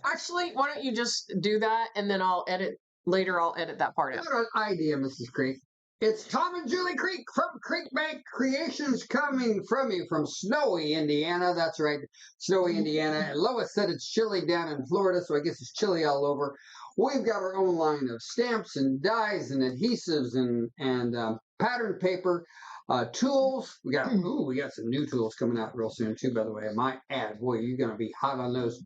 Actually, why don't you just do that and then I'll edit later. I'll edit that part out. Got an idea, Mrs. Creek. It's Tom and Julie Creek from Creekbank Creations coming from you from Snowy, Indiana. That's right, Snowy, Indiana. And Lois said it's chilly down in Florida, so I guess it's chilly all over. We've got our own line of stamps and dies and adhesives and pattern paper, tools. We got some new tools coming out real soon too. By the way, I might add, boy, you're going to be hot on those.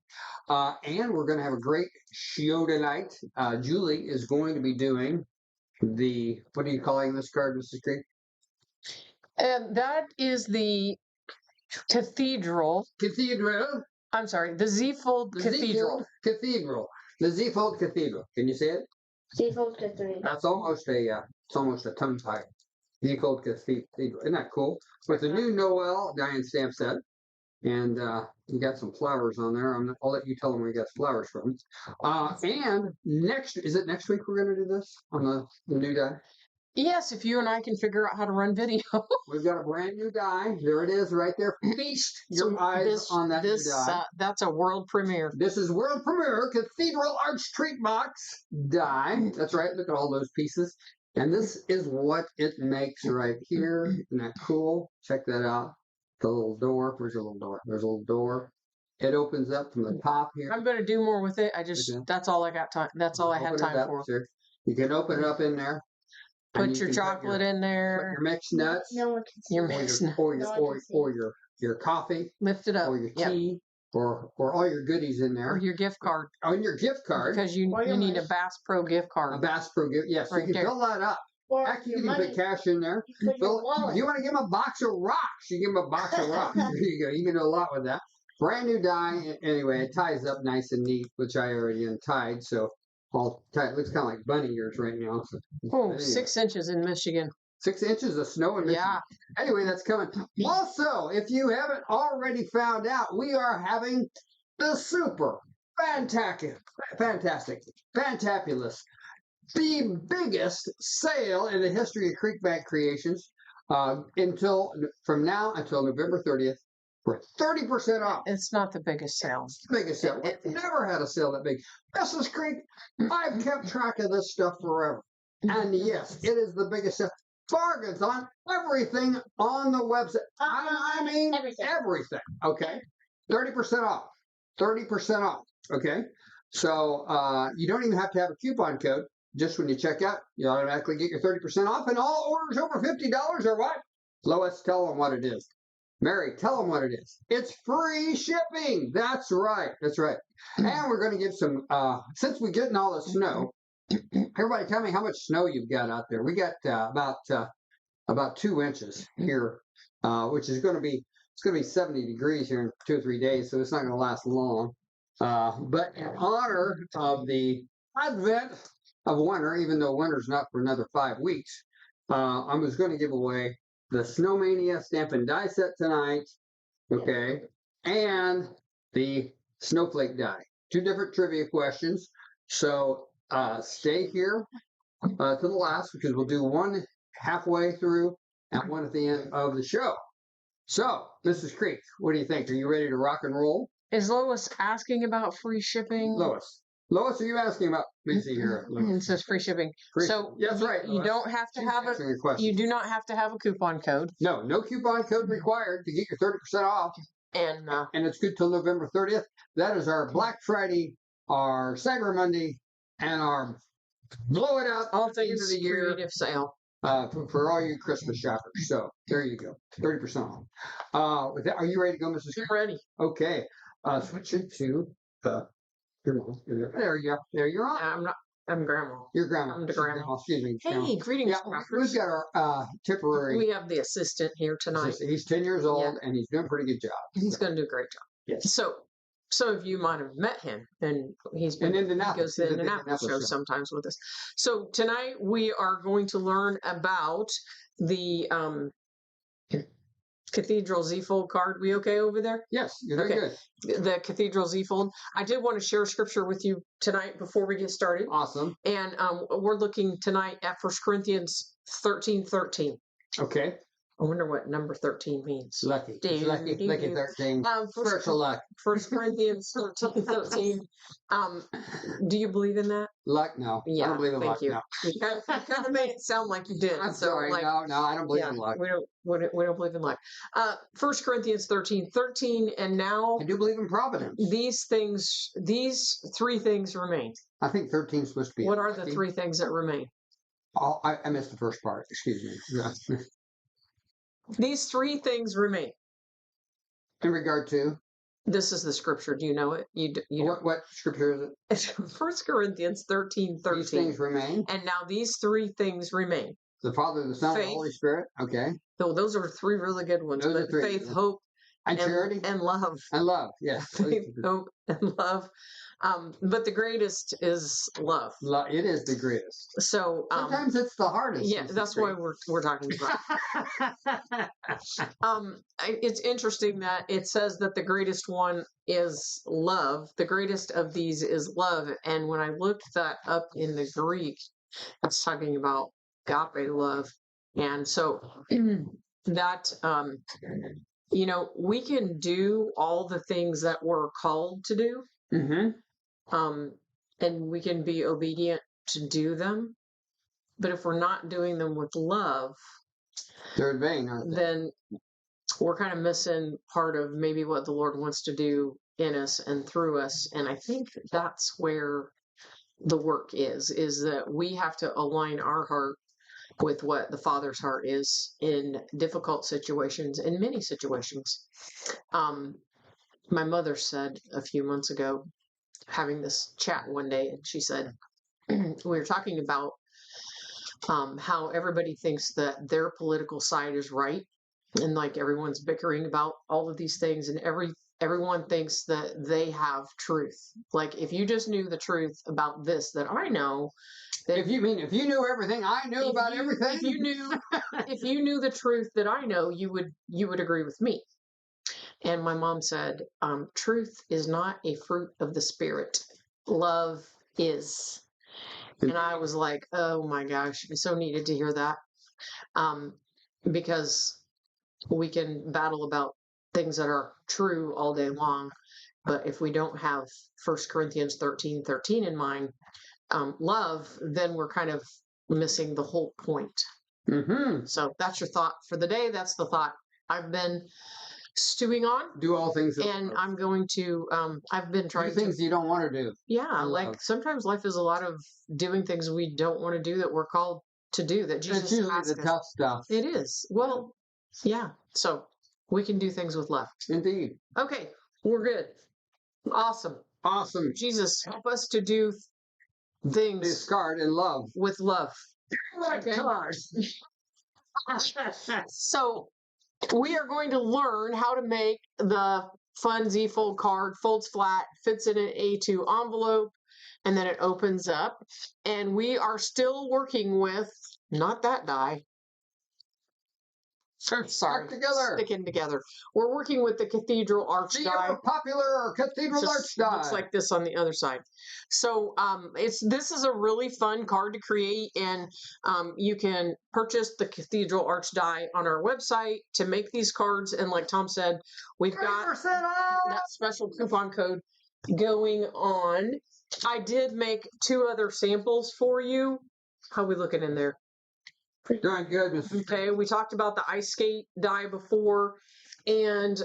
And we're going to have a great show tonight. Julie is going to be doing what are you calling this card, Mrs. Creek? That is the Cathedral. Cathedral. I'm sorry, the Z-fold Cathedral. Cathedral. The Z-fold Cathedral. Can you see it? Z-fold Cathedral. That's almost a tongue tie. Z-fold Cathedral. Isn't that cool? With the new Noel Diane stamp set. And you got some flowers on there. I'll let you tell them where you got the flowers from. And is it next week we're going to do this on the new die? Yes, if you and I can figure out how to run video. We've got a brand new die. There it is right there. Feast your eyes on that new die. That's a world premiere. This is world premiere Cathedral Arch Treat Box die. That's right. Look at all those pieces. And this is what it makes right here. Isn't that cool? Check that out. The little door. Where's your little door? There's a little door. It opens up from the top here. I'm going to do more with it. That's all I got time. That's all I had time for. Sir. You can open it up in there. Put your chocolate in there. Your mixed nuts. No one can see. Your mixed nuts. Or your coffee. Lift it up. Or your tea. Or all your goodies in there. Or your gift card. On your gift card. Because you need a Bass Pro gift card. A Bass Pro gift. Yes, right, you can fill that up. Actually, you can put cash in there. If you want to give him a box of rocks, you give him a box of rocks. There you go. You can do a lot with that. Brand new die. Anyway, it ties up nice and neat, which I already untied. So I'll tie it. Looks kind of like bunny ears right now. So, anyway. 6 inches in Michigan. 6 inches of snow in Michigan. Yeah. Anyway, that's coming. Also, if you haven't already found out, we are having the super fantastic, fantabulous, the biggest sale in the history of Creekbank Creations from now until November 30th for 30% off. It's not the biggest sale. It's the biggest sale. We've never had a sale that big. Mrs. Creek, I've kept track of this stuff forever. And yes, it is the biggest sale. Bargains on everything on the website. I mean, everything. Okay? 30% off. 30% off. Okay? So you don't even have to have a coupon code. Just when you check out, you automatically get your 30% off, and all orders over $50 are what? Lois, tell them what it is. Mary, tell them what it is. It's free shipping. That's right. That's right. And we're going to give some, since we're getting all the snow, everybody tell me how much snow you've got out there. We got about 2 inches here, which is going to be, it's going to be 70 degrees here in 2 or 3 days, so it's not going to last long. But in honor of the advent of winter, even though winter's not for another 5 weeks, I was going to give away the Snowmania Stamp and Die set tonight, okay, and the Snowflake Die. 2 different trivia questions. So stay here to the last, because we'll do one halfway through and one at the end of the show. So, Mrs. Creek, what do you think? Are you ready to rock and roll? Is Lois asking about free shipping? Lois, are you asking about? Let me see here. It says free shipping. So that's right. You don't have to have you do not have to have a coupon code. No coupon code required to get your 30% off. And it's good till November 30th. That is our Black Friday, our Cyber Monday, and our blow it out all at the end of the year creative sale. For all you Christmas shoppers. So there you go, 30% off. With that, are you ready to go, Mrs. I'm ready. Okay. Switch it to your mom. There you go. There you're on. I'm grandma. Your grandma. I'm the grandma. Excuse me. Hey, greetings, yeah, we've got our temporary. We have the assistant here tonight. He's 10 years old, and he's doing a pretty good job. He's going to do a great job. Yes. So if you might have met him, then he goes to the Indianapolis show sometimes with us. So tonight we are going to learn about the Cathedral Z-fold card. We okay over there? Yes, you're doing good. The Cathedral Z-fold. I did want to share scripture with you tonight before we get started. Awesome. And we're looking tonight at 1 Corinthians 13:13. Okay. I wonder what number 13 means. Lucky. Lucky 13. Spiritual luck. 1 Corinthians 13. Do you believe in that? Luck? No. Yeah, I don't believe in luck. you. No. You kind of made it sound like you did. I'm sorry. Like, no, I don't believe in luck. We don't believe in luck. 1 Corinthians 13, and now I do believe in providence. These 3 things remain. I think 13 is supposed to be. What are the 3 things that remain? Oh, I missed the first part. Excuse me. Yeah. These 3 things remain. In regard to? This is the scripture. Do you know it? You what scripture is it? 1 Corinthians 13. These things remain. And now these 3 things remain. The Father, the Son, and the Holy Spirit. Okay. So those are 3 really good ones. Those are 3. Faith, hope, and charity. And love. And love, yes. Faith, hope, and love. But the greatest is love. It is the greatest. So sometimes it's the hardest. Yeah, that's why we're talking about. It's interesting that it says that the greatest one is love. The greatest of these is love. And when I looked that up in the Greek, it's talking about agape love. And so that we can do all the things that we're called to do. Mm-hmm. And we can be obedient to do them. But if we're not doing them with love, they're in vain, aren't they? Then we're kind of missing part of maybe what the Lord wants to do in us and through us. And I think that's where the work is that we have to align our heart with what the Father's heart is in difficult situations, in many situations. My mother said a few months ago, having this chat one day, and she said, we were talking about how everybody thinks that their political side is right, and like everyone's bickering about all of these things, and everyone thinks that they have truth. Like, if you just knew the truth about this that I know, if you knew everything I knew about everything, if you knew the truth that I know, you would agree with me. And my mom said, truth is not a fruit of the Spirit. Love is. And I was like, oh my gosh, I so needed to hear that. Because we can battle about things that are true all day long. But if we don't have 1 Corinthians 13 in mind, love, then we're kind of missing the whole point. Mm-hmm. So that's your thought for the day. That's the thought I've been stewing on. Do all things. And I'm going to, I've been trying to. Do things you don't want to do. Yeah, like sometimes life is a lot of doing things we don't want to do that we're called to do, that Jesus has us. It's the tough stuff. It is. Well, yeah. So we can do things with love. Indeed. Okay, we're good. Awesome. Jesus, help us to do things. Discard and love. With love. Okay. So we are going to learn how to make the fun Z-fold card, folds flat, fits in an A2 envelope, and then it opens up. And we are still working with, not that die. Sorry, sticking together. We're working with the Cathedral Arch Die. Popular Cathedral Arch Die. Looks like this on the other side. So this is a really fun card to create, and you can purchase the Cathedral Arch Die on our website to make these cards. And like Tom said, we've got that special coupon code going on. I did make 2 other samples for you. How are we looking in there? Doing good. Okay, we talked about the ice skate die before, and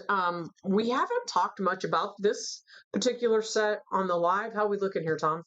we haven't talked much about this particular set on the live. How are we looking here, Tom?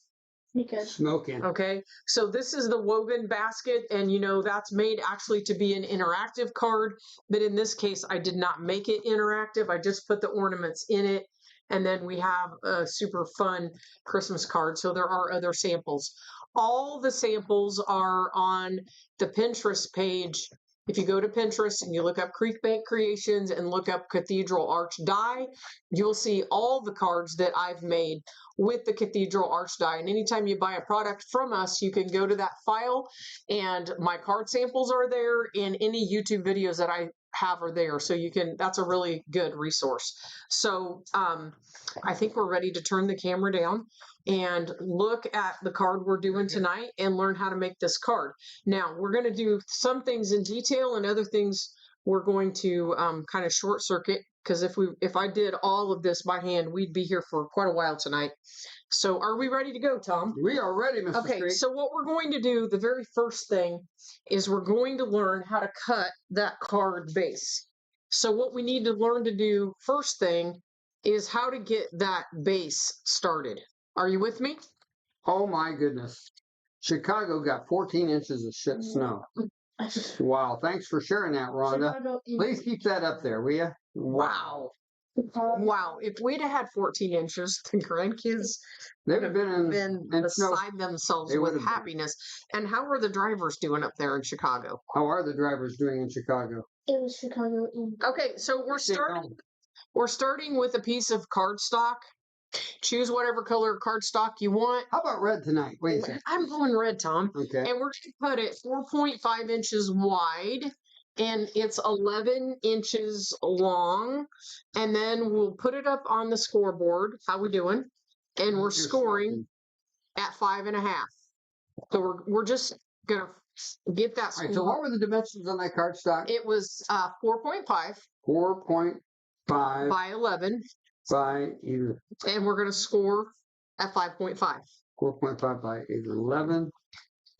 Good. Smoking. Okay, so this is the woven basket, and that's made actually to be an interactive card, but in this case, I did not make it interactive. I just put the ornaments in it, and then we have a super fun Christmas card, so there are other samples. All the samples are on the Pinterest page. If you go to Pinterest and you look up Creek Bank Creations and look up Cathedral Arch Die, you'll see all the cards that I've made with the Cathedral Arch Die. And anytime you buy a product from us, you can go to that file, and my card samples are there, and any YouTube videos that I have are there. So that's a really good resource. So I think we're ready to turn the camera down and look at the card we're doing tonight and learn how to make this card. Now, we're going to do some things in detail and other things we're going to kind of short circuit, because if I did all of this by hand, we'd be here for quite a while tonight. So are we ready to go, Tom? We are ready, Mrs. Okay, Creek. so what we're going to do, the very first thing, is we're going to learn how to cut that card base. So what we need to learn to do first thing is how to get that base started. Are you with me? Oh my goodness. Chicago got 14 inches of shit snow. Wow, thanks for sharing that, Rhonda. Please keep that up there, will you? Wow. Wow, if we'd have had 14 inches, the grandkids They would would have have been in snow. beside themselves They would with have been. happiness. And how are the drivers doing up there in Chicago? How are the drivers doing in Chicago? It was Chicago. Okay, so we're starting with a piece of cardstock. Choose whatever color cardstock you want. How about red tonight? Wait a second. I'm going red, Tom. Okay. And we're going to cut it 4.5 inches wide, and it's 11 inches long. And then we'll put it up on the scoreboard. How we doing? And we're scoring at 5.5. So we're just gonna get that All score. right, so what were the dimensions on that cardstock? It was 4.5 4.5 by 11, by either and we're gonna score at 5.5. 4.5 by 11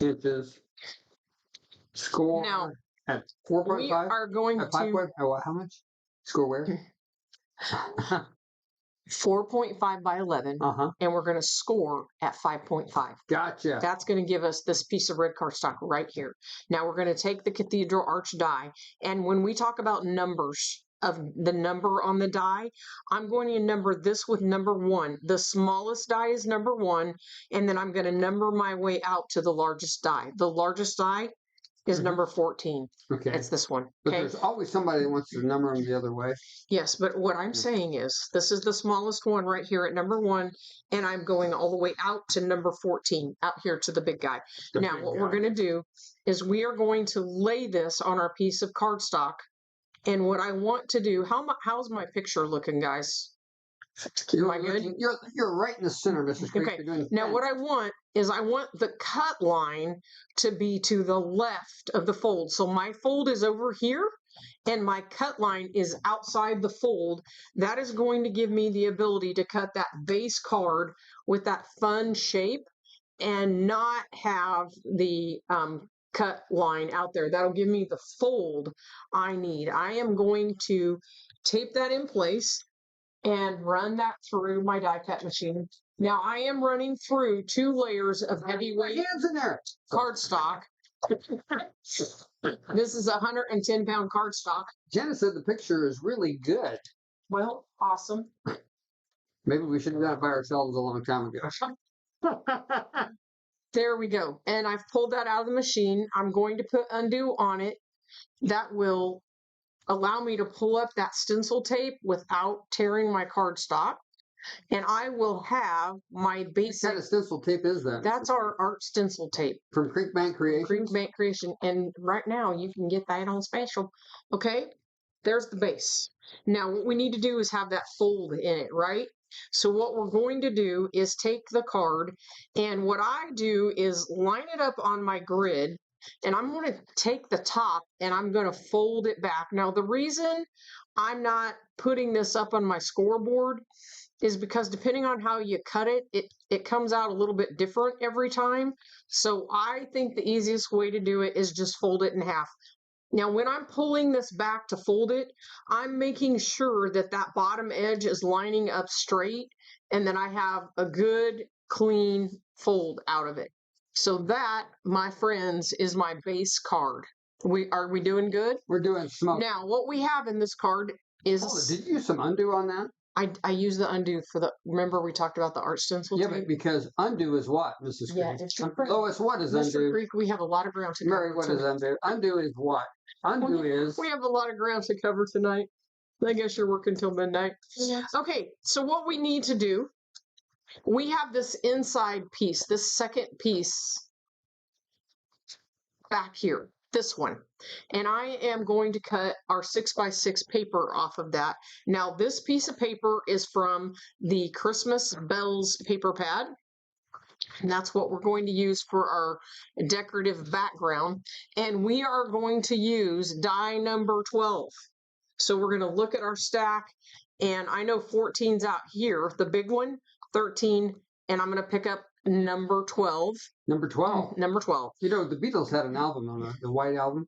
inches. Score Now, at we 4.5? are going At to 5. How much? Score where? 4.5 by 11, Uh-huh. and we're going to score at 5.5. Gotcha. That's going to give us this piece of red cardstock right here. Now we're going to take the Cathedral Arch die, and when we talk about numbers of the number on the die, I'm going to number this with number 1. The smallest die is number 1, and then I'm going to number my way out to the largest die. The largest die is number 14. Okay. It's this one. But Okay. there's always somebody that wants to number them the other way. Yes, but what I'm saying is this is the smallest one right here at number 1, and I'm going all the way out to number 14, out here to the big guy. Now, what we're going to do is we are going to lay this on our piece of cardstock. And what I want to do, how's my picture looking, guys? Am I good? You're right in the center, Mrs. Creek. Okay. You're doing Now, what I want is I want the cut line to be to the left of the fold. So my fold is over here, and my cut line is outside the fold. That is going to give me the ability to cut that base card with that fun shape and not have the cut line out there. That'll give me the fold I need. I am going to tape that in place and run that through my die cut machine. Now I am running through 2 layers of heavyweight hands in there. cardstock. This is 110-pound cardstock. Jenna said the picture is really good. Well, awesome. Maybe we should have done it by ourselves a long time ago. There we go. And I've pulled that out of the machine. I'm going to put Undu on it. That will allow me to pull up that stencil tape without tearing my cardstock. And I will have my basic. What kind of stencil tape is that? That's our art stencil tape. From Creekbank Creation? Creekbank Creation. And right now you can get that on special. Okay, there's the base. Now what we need to do is have that fold in it, right? So what we're going to do is take the card, and what I do is line it up on my grid, and I'm going to take the top and I'm going to fold it back. Now the reason I'm not putting this up on my scoreboard is because depending on how you cut it, it comes out a little bit different every time. So I think the easiest way to do it is just fold it in half. Now, when I'm pulling this back to fold it, I'm making sure that that bottom edge is lining up straight and that I have a good, clean fold out of it. So that, my friends, is my base card. Are we doing good? We're doing smoke. Now, what we have in this card is... Oh, did you use some Undu on that? I use the Undu for the... Remember we talked about the art stencil tape? But because Undu is what, Mrs. Creek? Yeah, it's different. Lois, what is Mr. Undu? Creek, we have a lot of ground to cover. Mary, what is Undu? Undu is what? Undu is... We have a lot of ground to cover tonight. I guess you're working till midnight. Yeah. Okay, so what we need to do, we have this inside piece, this second piece back here, this one. And I am going to cut our 6x6 paper off of that. Now, this piece of paper is from the Christmas Bells paper pad. And that's what we're going to use for our decorative background. And we are going to use die number 12. So we're going to look at our stack, and I know 14's out here, the big one, 13, and I'm going to pick up number 12. Number 12. Number 12. You know, the Beatles had an album on the White Album,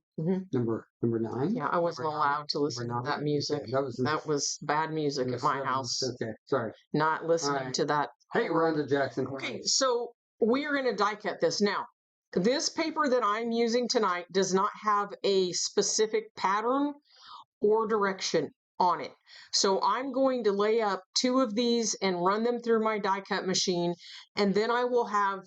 number 9. Yeah, I wasn't allowed to listen to that music. Okay, that was bad music at my house. Okay, sorry. Not listening to that. Hey, Rhonda Jackson. Okay, so we are going to die cut this. Now, this paper that I'm using tonight does not have a specific pattern or direction on it. So I'm going to lay up 2 of these and run them through my die cut machine, and then I will have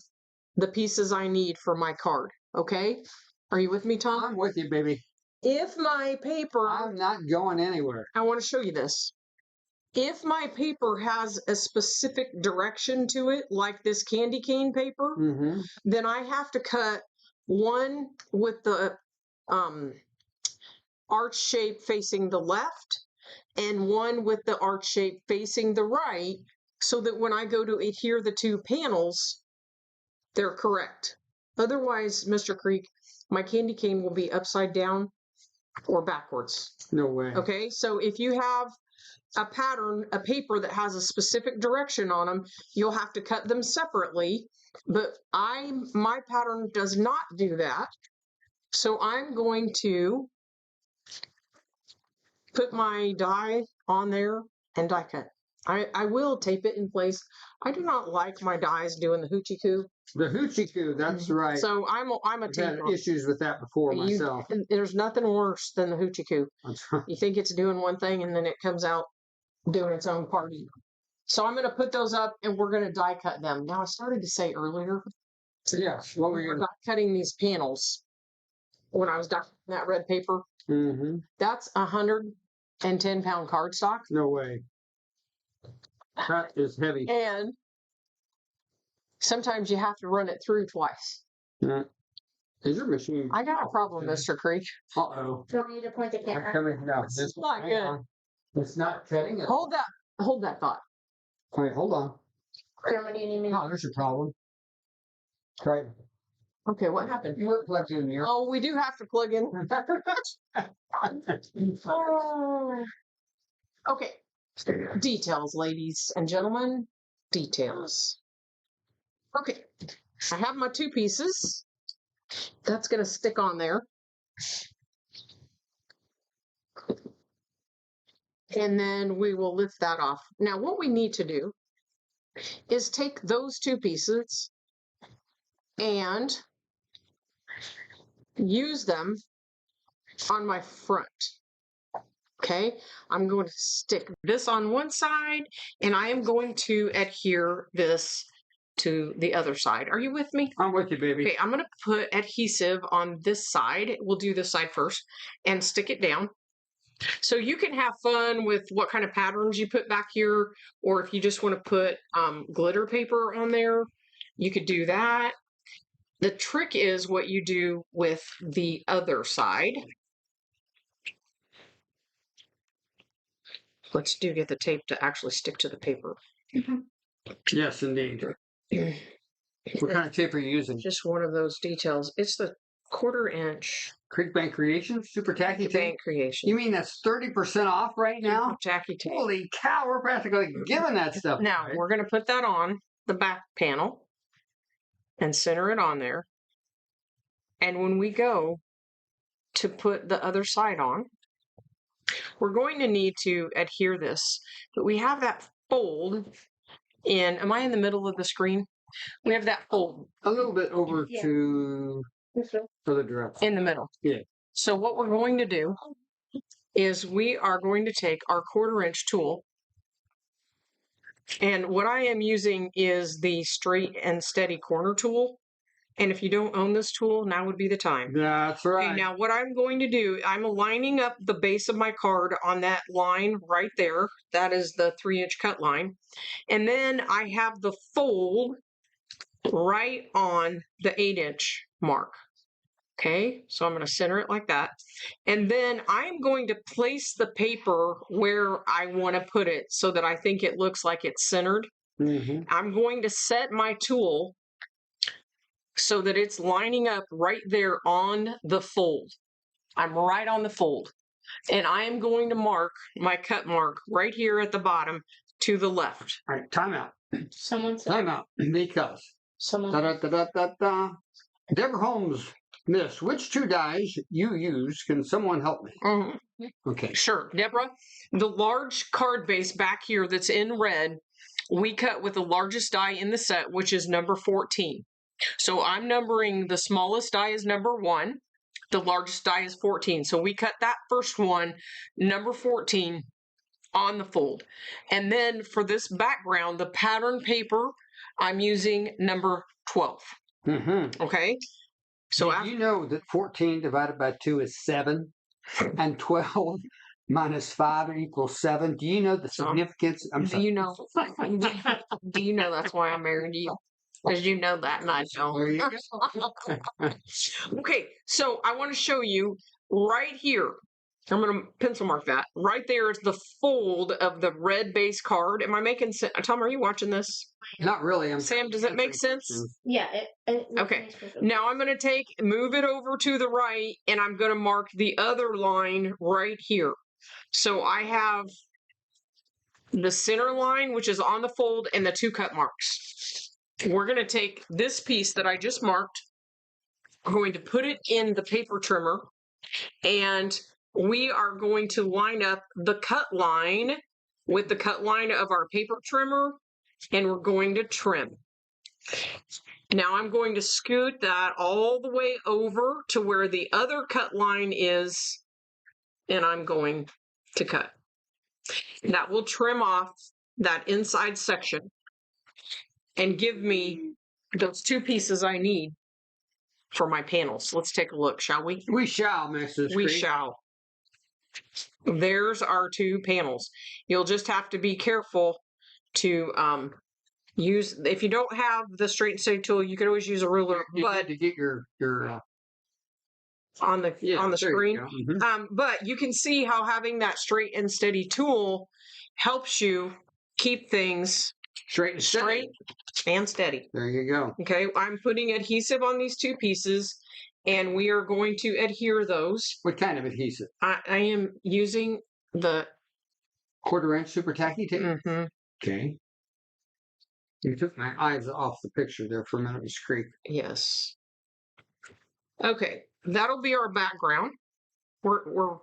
the pieces I need for my card. Okay? Are you with me, Tom? I'm with you, baby. If my paper... I'm not going anywhere. I want to show you this. If my paper has a specific direction to it, like this candy cane paper, then I have to cut one with the arch shape facing the left and one with the arch shape facing the right, so that when I go to adhere the 2 panels, they're correct. Otherwise, Mr. Creek, my candy cane will be upside down or backwards. No way. Okay, so if you have a pattern, a paper that has a specific direction on them, you'll have to cut them separately. But my pattern does not do that. So I'm going to put my die on there and die cut. I will tape it in place. I do not like my dies doing the hoochie coo. The hoochie coo, that's right. So I'm a I've had issues with that before myself. There's nothing worse than the hoochie coo. That's right. You think it's doing one thing and then it comes out doing its own party. So I'm going to put those up and we're going to die cut them. Now I started to say earlier. Yes. What were you cutting these panels when I was die that red paper? That's 110-pound cardstock. No way. That is heavy. And sometimes you have to run it through twice. Is your machine? I got a problem, Mr. Creek. Uh-oh. Do you want me to point the camera? No, It's not good. It's not cutting it. Hold that thought. Wait, hold on. Grandma, do you need me? Oh, there's your problem. Right. Okay, what happened? You weren't plugged in here. Oh, we do have to plug in. Okay. Details, ladies and gentlemen. Details. Okay. I have my 2 pieces. That's going to stick on there. And then we will lift that off. Now, what we need to do is take those 2 pieces and use them on my front. Okay, I'm going to stick this on one side and I am going to adhere this to the other side. Are you with me? I'm with you, baby. Okay, I'm going to put adhesive on this side. We'll do this side first and stick it down. So you can have fun with what kind of patterns you put back here, or if you just want to put glitter paper on there, you could do that. The trick is what you do with the other side. Let's get the tape to actually stick to the paper. Yes, indeed. What kind of tape are you using? Just one of those details. It's the 1/4 inch. Creek Bank Creations? Super Tacky Tape? Bank Creation. You mean that's 30% off right now? Tacky tape. Holy cow, we're practically giving that stuff. Now, we're going to put that on the back panel and center it on there. And when we go to put the other side on, we're going to need to adhere this. But we have that fold in, am I in the middle of the screen? We have that fold. A little bit over to further direction. In the middle. Yeah. So what we're going to do is we are going to take our 1/4 inch tool. And what I am using is the straight and steady corner tool. And if you don't own this tool, now would be the time. That's right. Okay, now what I'm going to do, I'm lining up the base of my card on that line right there. That is the 3-inch cut line. And then I have the fold right on the 8-inch mark. Okay, so I'm going to center it like that. And then I'm going to place the paper where I want to put it so that I think it looks like it's centered. I'm going to set my tool so that it's lining up right there on the fold. I'm right on the fold. And I am going to mark my cut mark right here at the bottom to the left. All right, time out. Someone said. Time out. Because. Someone. Da-da-da-da-da-da. Deborah Holmes, Miss, which 2 dies you use? Can someone help me? Mhm. Okay. Sure, Deborah. The large card base back here that's in red, we cut with the largest die in the set, which is number 14. So I'm numbering the smallest die is number 1. The largest die is 14. So we cut that first one, number 14, on the fold. And then for this background, the pattern paper, I'm using number 12. Mm-hmm. Okay. So Did you know that 14 divided by 2 is 7? And 12 minus 5 equals 7? Do you know the significance? I'm do sorry. you know? Do you know that's why I married you? Because you know that and I There you don't. go. Okay, so I want to show you right here. I'm going to pencil mark that. Right there is the fold of the red base card. Am I making sense? Tom, are you watching this? Not really. Sam, does it make sense? Yeah. Okay. Now I'm going to move it over to the right, and I'm going to mark the other line right here. So I have the center line, which is on the fold, and the 2 cut marks. We're going to take this piece that I just marked, going to put it in the paper trimmer, and we are going to line up the cut line with the cut line of our paper trimmer, and we're going to trim. Now I'm going to scoot that all the way over to where the other cut line is, and I'm going to cut. That will trim off that inside section and give me those 2 pieces I need for my panels. Let's take a look, shall we? We shall, Mrs. We Creek. shall. There's our 2 panels. You'll just have to be careful to use, if you don't have the straight and steady tool, you can always use a ruler, You but need to get your on the there you screen. go. Mhm. But you can see how having that straight and steady tool helps you keep things Straight and steady. straight and steady. There you go. Okay, I'm putting adhesive on these 2 pieces, and we are going to adhere those. What kind of adhesive? I am using the 1/4 inch super tacky tape? mhm, Okay. You took my eyes off the picture there for a minute, Miss Creek. yes. Okay, that'll be our background. We're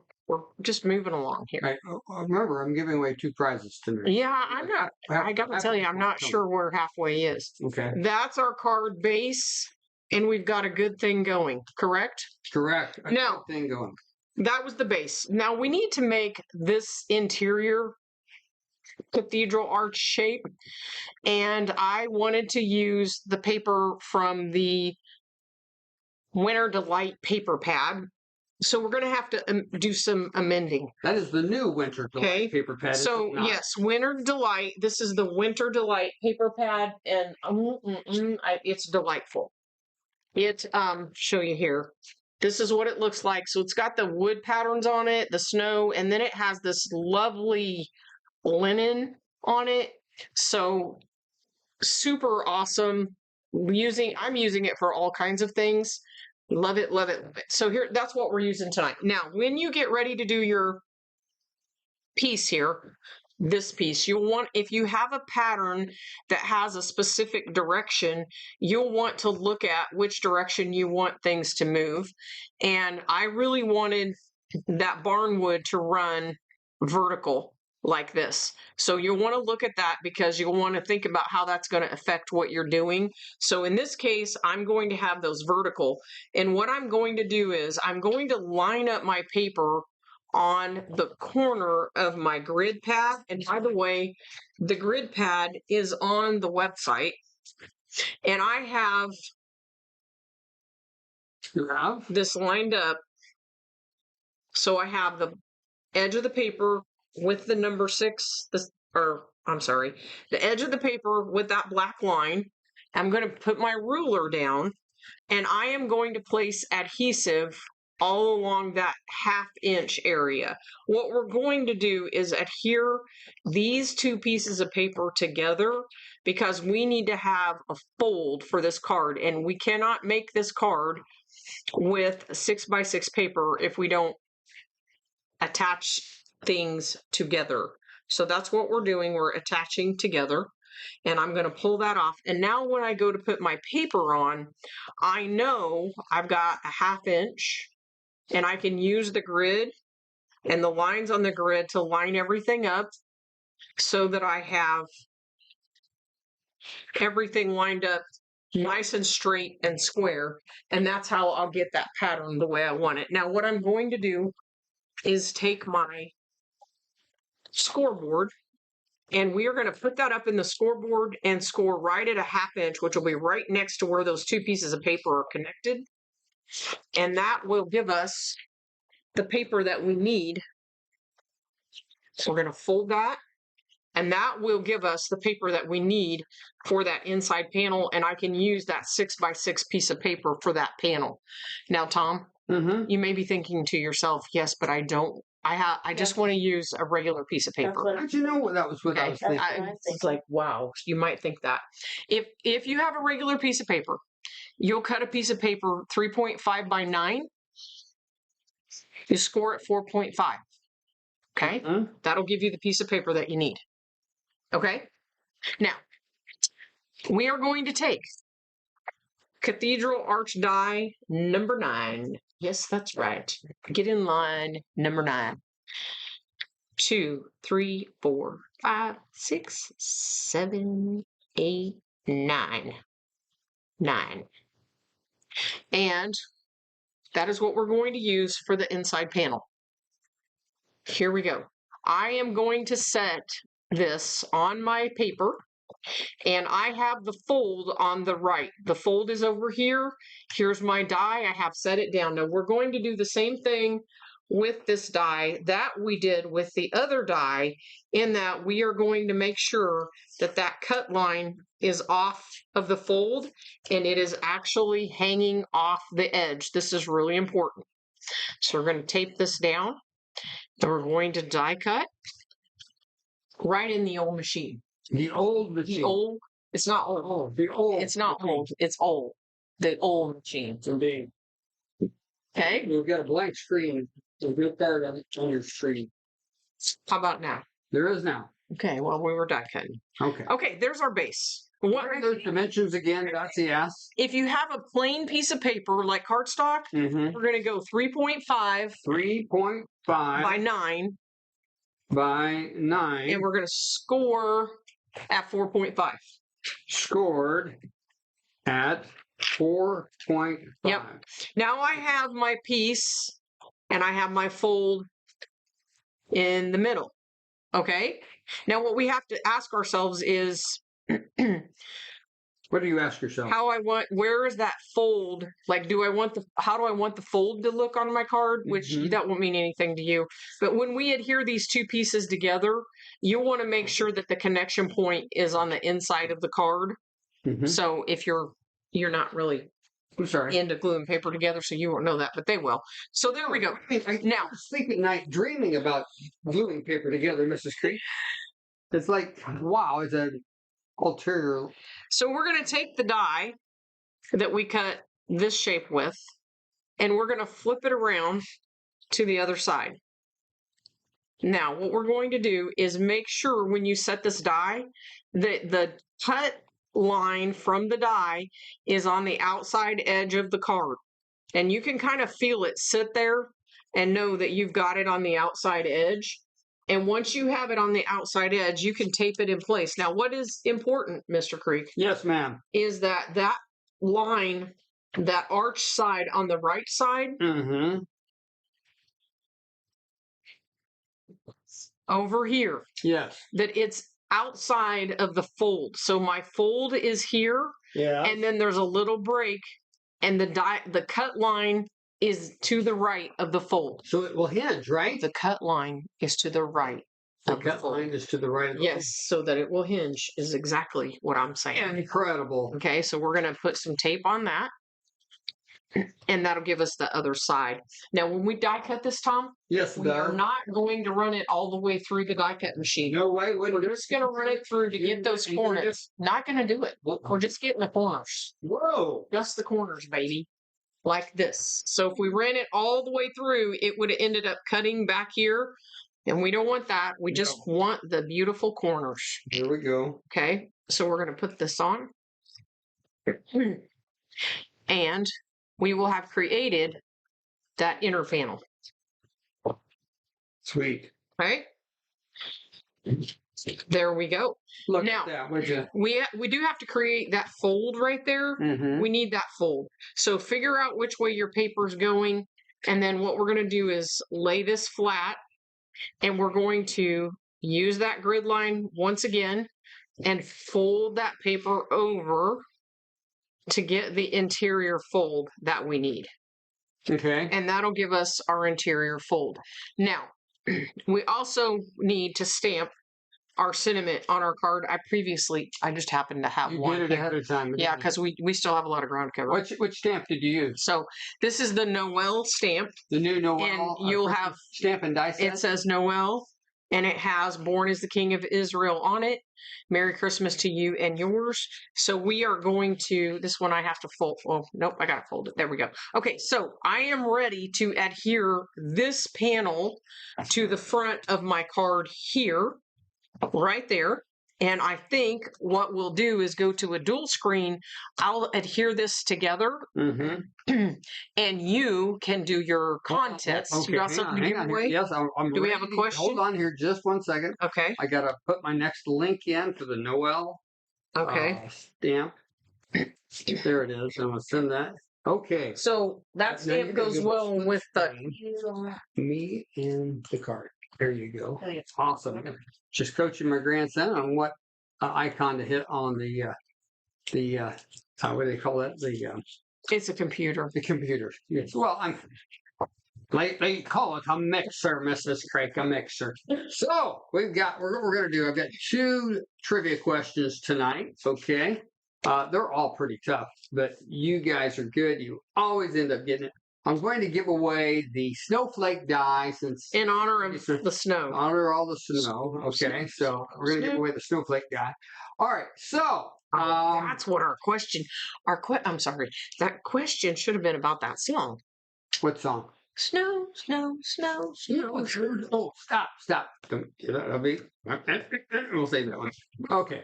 just moving along here. Right. Remember, I'm giving away 2 prizes tonight. Yeah, I'm not. I got to tell you, I'm not sure where halfway is. Okay. That's our card base, and we've got a good thing going. Correct? Correct. A Now- good thing going. That was the base. Now we need to make this interior cathedral arch shape, and I wanted to use the paper from the Winter Delight paper pad. So we're going to have to do some amending. That is the new Winter Delight Okay. paper pad. is it So not? yes, Winter Delight. This is the Winter Delight paper pad, and it's delightful. It show you here. This is what it looks like. So it's got the wood patterns on it, the snow, and then it has this lovely linen on it. So super awesome. I'm using it for all kinds of things. Love it, love it, love it. So here, that's what we're using tonight. Now, when you get ready to do your piece here, this piece, you'll want, if you have a pattern that has a specific direction, you'll want to look at which direction you want things to move. And I really wanted that barnwood to run vertical like this. So you'll want to look at that because you'll want to think about how that's going to affect what you're doing. So in this case, I'm going to have those vertical. And what I'm going to do is I'm going to line up my paper on the corner of my grid pad. And by the way, the grid pad is on the website. And I have You have? this lined up. So I have the edge of the paper with the number 6, the edge of the paper with that black line. I'm going to put my ruler down, and I am going to place adhesive all along that 1/2 inch area. What we're going to do is adhere these 2 pieces of paper together because we need to have a fold for this card, and we cannot make this card with 6x6 paper if we don't attach things together. So that's what we're doing. We're attaching together, and I'm going to pull that off. And now when I go to put my paper on, I know I've got a 1/2 inch, and I can use the grid and the lines on the grid to line everything up so that I have everything lined up nice and straight and square. And that's how I'll get that pattern the way I want it. Now, what I'm going to do is take my scoreboard, and we are going to put that up in the scoreboard and score right at a 1/2 inch, which will be right next to where those 2 pieces of paper are connected. And that will give us the paper that we need. So we're going to fold that, and that will give us the paper that we need for that inside panel. And I can use that 6x6 piece of paper for that panel. Now, Tom, you may be thinking to yourself, yes, but I don't. I just want to use a regular piece of paper. How'd you know what that was what I was thinking? It's like, wow, you might think that. If you have a regular piece of paper, you'll cut a piece of paper 3.5 by 9. You score at 4.5. Okay? That'll give you the piece of paper that you need. Okay? Now, we are going to take Cathedral Arch Die number 9. Yes, that's right. Get in line, number 9. 2, 3, 4, 5, 6, 7, 8, 9. 9. And that is what we're going to use for the inside panel. Here we go. I am going to set this on my paper, and I have the fold on the right. The fold is over here. Here's my die. I have set it down. Now we're going to do the same thing with this die that we did with the other die, in that we are going to make sure that that cut line is off of the fold and it is actually hanging off the edge. This is really important. So we're going to tape this down, and we're going to die cut right in the old machine. The old machine. The old, it's not old. Oh, the old. It's not old. It's old. The old machine. Indeed. Okay. You've got a blank screen. There's no card on your screen. How about now? There is now. Okay. Well, we were die cutting. Okay. Okay. There's our base. What are those dimensions again? That's the S. If you have a plain piece of paper like cardstock, we're going to go 3.5 3.5 by 9. By 9. And we're going to score at 4.5. Scored at 4.5. Yep. Now I have my piece and I have my fold in the middle. Okay. Now what we have to ask ourselves is, what do you ask yourself? Where is that fold? Like, how do I want the fold to look on my card? Which that won't mean anything to you. But when we adhere these 2 pieces together, you want to make sure that the connection point is on the inside of the card. So if you're not really into gluing paper together, so you won't know that, but they will. So there we go. Now, sleep at night dreaming about gluing paper together, Mrs. Creek. It's like, wow, it's an ulterior. So we're going to take the die that we cut this shape with, and we're going to flip it around to the other side. Now, what we're going to do is make sure when you set this die that the cut line from the die is on the outside edge of the card. And you can kind of feel it sit there and know that you've got it on the outside edge. And once you have it on the outside edge, you can tape it in place. Now, what is important, Mr. Creek? Yes, ma'am. Is that line, that arch side on the right side, over here. Yes. That it's outside of the fold. So my fold is here. Yeah. And then there's a little break, and the cut line is to the right of the fold. So it will hinge, right? The cut line is to the right. The cut line is to the right of the fold. Yes, so that it will hinge is exactly what I'm saying. Incredible. Okay, so we're going to put some tape on that. and that'll give us the other side. Now, when we die cut this, Tom, Yes, we are not going to run it all the way through the die cut machine. No way. We're just going to run it through to get those corners. Not going to do it. We're just getting the corners. Whoa. Just the corners, baby. Like this. So if we ran it all the way through, it would have ended up cutting back here. And we don't want that. We just want the beautiful corners. Here we go. Okay. So we're going to put this on. And we will have created that inner panel. Sweet. Okay. There we go. Look Now, at that, would you? we do have to create that fold right there. Mm-hmm. We need that fold. So figure out which way your paper's going. And then what we're going to do is lay this flat. And we're going to use that grid line once again and fold that paper over to get the interior fold that we need. Okay. And that'll give us our interior fold. Now, we also need to stamp our sentiment on our card. I just happened to have You one did it here. ahead of time. Yeah, because we still have a lot of ground cover. Which stamp did you use? So this is the Noel stamp. The new Noel. And you'll have stamp and die set? It says Noel, and it has "Born is the King of Israel" on it. Merry Christmas to you and yours. So we are going to, this one I have to fold. Oh, nope, I got to fold it. There we go. Okay, so I am ready to adhere this panel to the front of my card here, right there. And I think what we'll do is go to a dual screen. I'll adhere this together, Mm-hmm. and you can do your contest. Okay, You got something to give away? Yes, I'm Do we ready. have a question? Hold on here just one second. Okay. I got to put my next link in for the Noel Okay. stamp. There it is. I'm going to send that. Okay. So that Now stamp you're gonna goes give well us with the. me and the card. There you go. Awesome. Just coaching my grandson on what icon to hit on the what do they call that? It's a computer. The computer. Yes. Well, they call it a mixer, Mrs. Craig, a mixer. So we're going to do. I've got 2 trivia questions tonight. Okay. They're all pretty tough, but you guys are good. You always end up getting it. I'm going to give away the snowflake die since In honor of the snow. honor all the snow. Okay, so we're going to give away the snowflake die. All right, so That's what our question. I'm sorry. That question should have been about that song. what song? Snow, snow, snow, snow. Oh, stop! Don't get that. We'll save that one. Okay.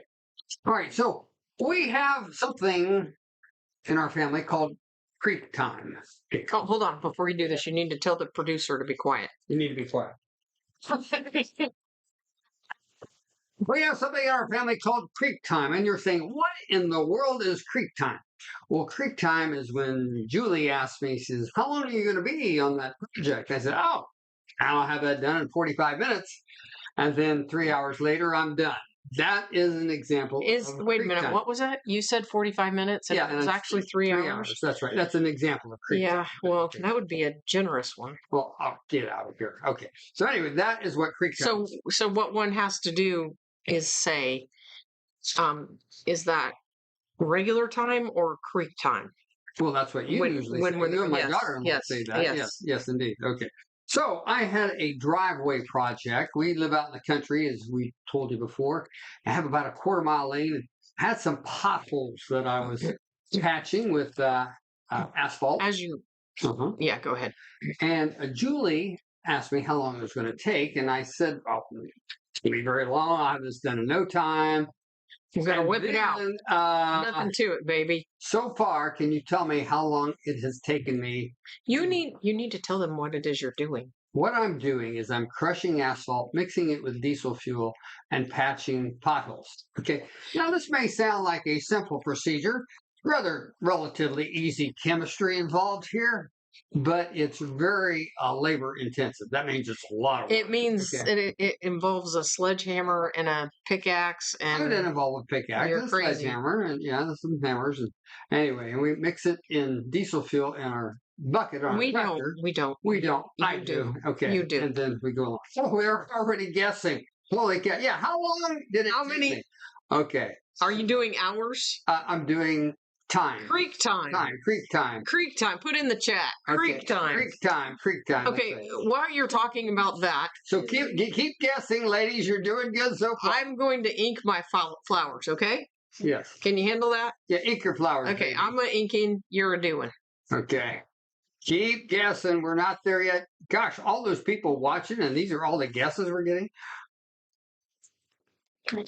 All right, so we have something in our family called creek time. Oh, hold on. Before you do this, you need to tell the producer to be quiet. You need to be quiet. We have something in our family called creek time, and you're saying, what in the world is creek time? Well, creek time is when Julie asked me, she says, how long are you going to be on that project? I said, oh, I'll have that done in 45 minutes. And then 3 hours later, I'm done. That is an example. Wait a minute. Time. What was that? You said 45 minutes, and Yeah, it was actually 3 hours. That's right. That's an example of creek time. Yeah, well, that would be a generous one. Well, I'll get out of here. Okay. So anyway, that is what creek time is. So what one has to do is say, is that regular time or creek time? Well, that's what you usually say. You and my daughter-in-law say that. Yes, indeed. Okay. So I had a driveway project. We live out in the country, as we told you before. I have about a quarter-mile lane. I had some potholes that I was patching with asphalt. As you, yeah, go ahead. And Julie asked me how long it was going to take, and I said, "Oh, it's going to be very long. I'll have this done in no time." You're going to whip it out. Nothing to it, baby. So far, can you tell me how long it has taken me? You need to tell them what it is you're doing. What I'm doing is I'm crushing asphalt, mixing it with diesel fuel, and patching potholes. Okay. Now, this may sound like a simple procedure, relatively easy chemistry involved here, but it's very labor intensive. That means it's a lot of work. It means it involves a sledgehammer and a pickaxe. And it didn't involve a pickaxe, a sledgehammer, and some hammers. And anyway, and we mix it in diesel fuel in our bucket on our tractor. We don't. I do. Okay. You do. And then we go along. So we're already guessing. Holy cow. Yeah, how long did it take me? Okay. Are you doing hours? I'm doing time. Creek time. Creek time. Creek time. Put in the chat. Creek time. Creek time. Creek time. Okay, while you're talking about that, so keep guessing, ladies. You're doing good so far. I'm going to ink my flowers. Okay. Yes. Can you handle that? Yeah, ink your flowers. Okay, baby. I'm a inking. You're a doing. Okay. Keep guessing. We're not there yet. Gosh, all those people watching, and these are all the guesses we're getting. All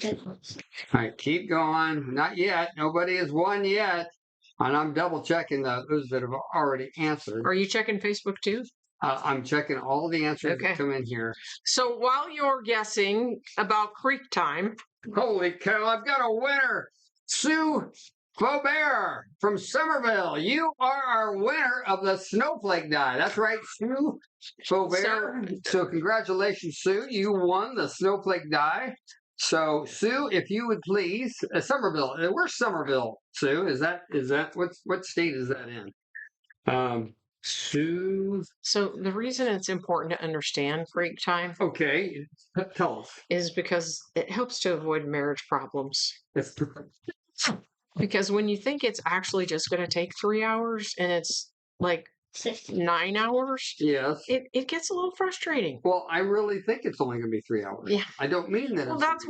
right, keep going. Not yet. Nobody has won yet. And I'm double checking those that have already answered. Are you checking Facebook too? I'm checking all the answers that come in here. So while you're guessing about creek time. Holy cow, I've got a winner. Sue Faubert from Somerville. You are our winner of the snowflake die. That's right, Sue Faubert. So congratulations, Sue. You won the snowflake die. So, Sue, if you would please, Somerville. Where's Somerville, Sue? Is that what state is that in? Sue. So the reason it's important to understand creek time, okay, tell us, is because it helps to avoid marriage problems. Because when you think it's actually just going to take 3 hours and it's like 9 hours, yes, it gets a little frustrating. Well, I really think it's only going to be 3 hours. Yeah, I don't mean that. Well, that's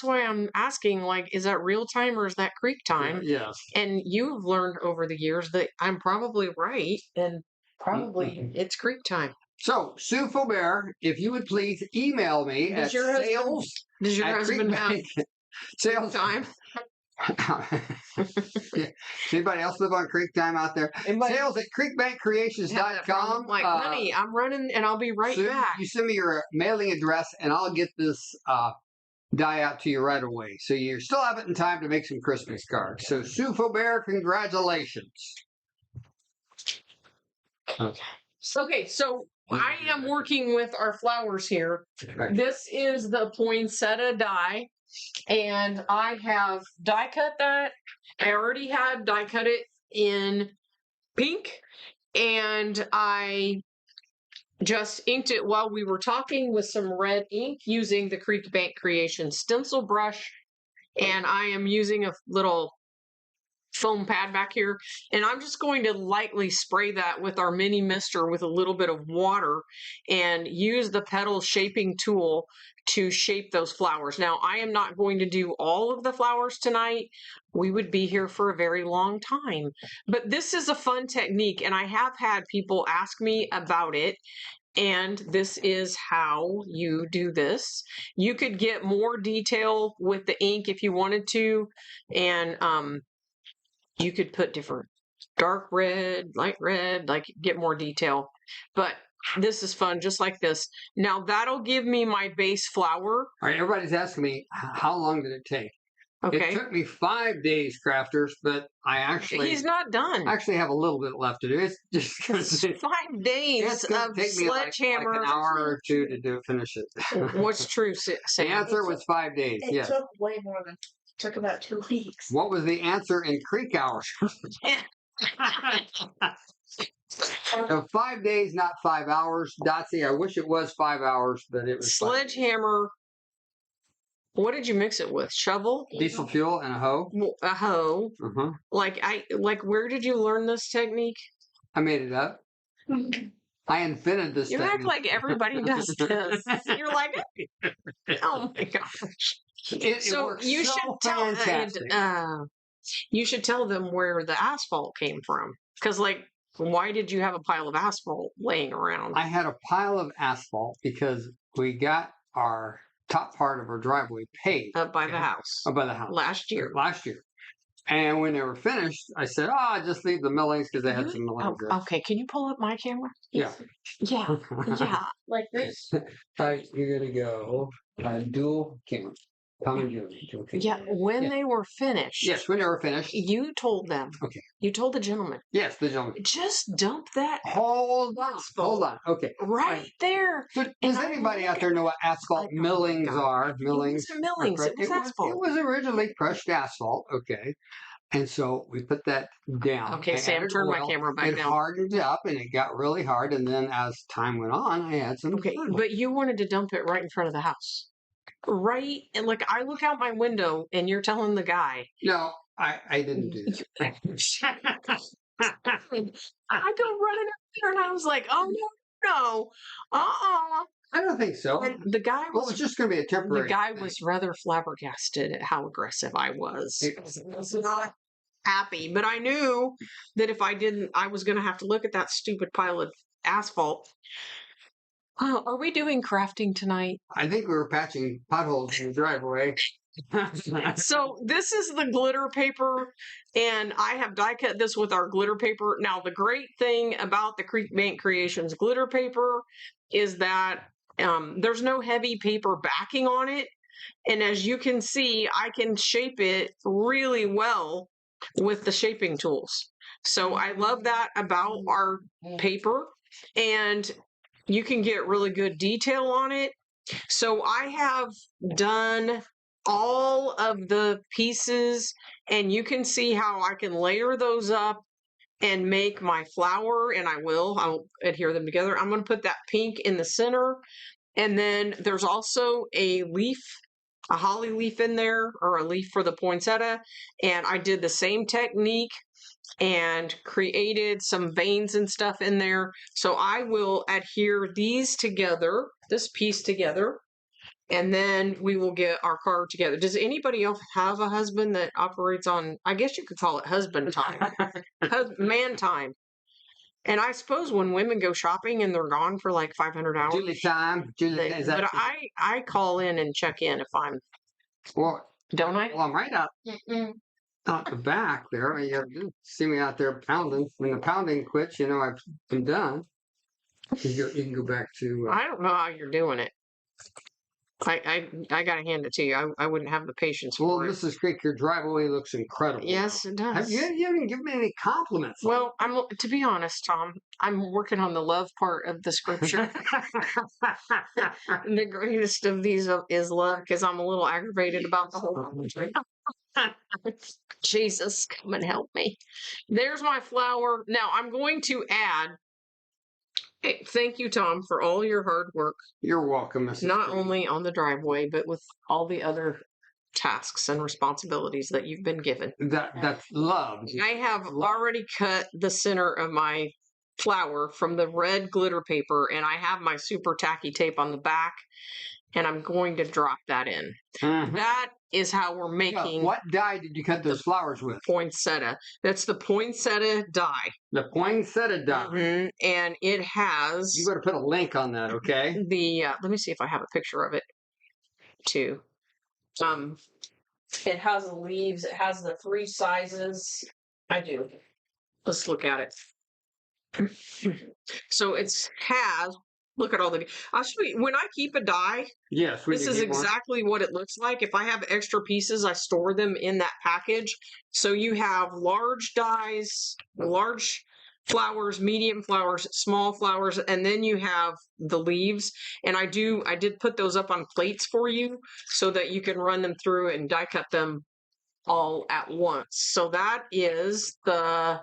why I'm asking. Like, is that real time or is that creek time? Yeah, yes. And you've learned over the years that I'm probably right, and probably it's creek time. So, Sue Faubert, if you would please email me at sales. Does your husband have sales time? Anybody else live on Creek time out there? Sales at creekbankcreations.com. Like, honey, I'm running and I'll be right back. You send me your mailing address and I'll get this die out to you right away. So you still have it in time to make some Christmas cards. So Sue Faubert, congratulations. Okay, so I am working with our flowers here. This is the Poinsettia Die. And I have die cut that. I already had die cut it in pink. And I just inked it while we were talking with some red ink using the Creek Bank Creation stencil brush. And I am using a little foam pad back here. And I'm just going to lightly spray that with our mini mister with a little bit of water and use the petal shaping tool to shape those flowers. Now, I am not going to do all of the flowers tonight. We would be here for a very long time. But this is a fun technique, and I have had people ask me about it. And this is how you do this. You could get more detail with the ink if you wanted to. And you could put different dark red, light red, like get more detail. But this is fun, just like this. Now, that'll give me my base flower. All right, everybody's asking me, how long did it take? Okay. It took me 5 days, crafters, but I actually... He's not done. I actually have a little bit left to do. It's just going to take 5 days of sledgehammer. Like an hour or two to finish it. What's true, Sam? The answer was 5 days, yes. It took way more than... It took about 2 weeks. What was the answer in Creek hours? So 5 days, not 5 hours. Dotsy, I wish it was 5 hours, but it was sledgehammer. What did you mix it with? Shovel? Diesel fuel and a hoe. A hoe. Uh-huh. Like where did you learn this technique? I made it up. I invented this technique. You act like everybody does this. You're like, oh my gosh. It works you so should tell fantastic. You should tell them where the asphalt came from. Because why did you have a pile of asphalt laying around? I had a pile of asphalt because we got our top part of our driveway paved. Up by the house. Up by the house. Last year. And when they were finished, I said, just leave the millings because they had some millings. Okay, can you pull up my camera? Yeah. Yeah. Yeah. Like this. You're going to go dual camera. Yeah, when they were finished. Yes, when they were finished. You told them. Okay. You told the gentleman. Yes, the gentleman. Just dump that. Hold on. Okay. Right there. So does anybody out there know what asphalt millings are? Millings. It was asphalt. It was originally crushed asphalt. Okay. And so we put that down. Okay, Sam, turn my camera back down. It hardened up and it got really hard. And then as time went on, I had some. Okay, but you wanted to dump it right in front of the house. right? And like I look out my window and you're telling the guy. No, I didn't do that. I go running up there and I was like, oh no, uh-uh. I don't think so. And the guy Well, was it's just going to be a the temporary. guy thing. was rather flabbergasted at how aggressive I was. It- I was not happy, but I knew that if I didn't, I was going to have to look at that stupid pile of asphalt. Oh, are we doing crafting tonight? I think we were patching potholes in the driveway. So this is the glitter paper, and I have die cut this with our glitter paper. Now, the great thing about the Creek Bank Creations glitter paper is that there's no heavy paper backing on it. And as you can see, I can shape it really well with the shaping tools. So I love that about our paper, and you can get really good detail on it. So I have done all of the pieces, and you can see how I can layer those up and make my flower, and I'll adhere them together. I'm going to put that pink in the center, and then there's also a holly leaf in there, or a leaf for the poinsettia, and I did the same technique and created some veins and stuff in there. So I will adhere these together, this piece together, and then we will get our card together. Does anybody else have a husband that operates on, I guess you could call it husband time, man time? And I suppose when women go shopping and they're gone for like 500 hours, Julie time. Julie, is that, but I call in and check in if I'm, well, don't I? well, I'm right out the back there. You have to see me out there pounding. When the pounding quits, you know I'm done. You can go back to. I don't know how you're doing it. I gotta hand it to you. I wouldn't have the patience Well, for it. Mrs. Creek, your driveway looks incredible. Yes, it does. You haven't given me any compliments. Well, to be honest, Tom, I'm working on the love part of the scripture. The greatest of these is love, because I'm a little aggravated about the whole thing. Jesus, come and help me. There's my flower. Now I'm going to add. Hey, thank you, Tom, for all your hard work. You're welcome, Mrs. Not Creek. only on the driveway, but with all the other tasks and responsibilities that you've been given. That's love. I have already cut the center of my flower from the red glitter paper, and I have my super tacky tape on the back, and I'm going to drop that in. Mhm. That is how we're making What die did you cut those flowers with? poinsettia. That's the Poinsettia Die. The poinsettia die. Mhm. And it has You got to put a link on that, okay? let me see if I have a picture of it too. It has the leaves. It has the 3 sizes. I do. Let's look at it. So look at all the. I'll show you when I keep a die. Yes, we This can is keep one. exactly what it looks like. If I have extra pieces, I store them in that package. So you have large dies, large flowers, medium flowers, small flowers, and then you have the leaves. And I did put those up on plates for you so that you can run them through and die cut them all at once. So that is the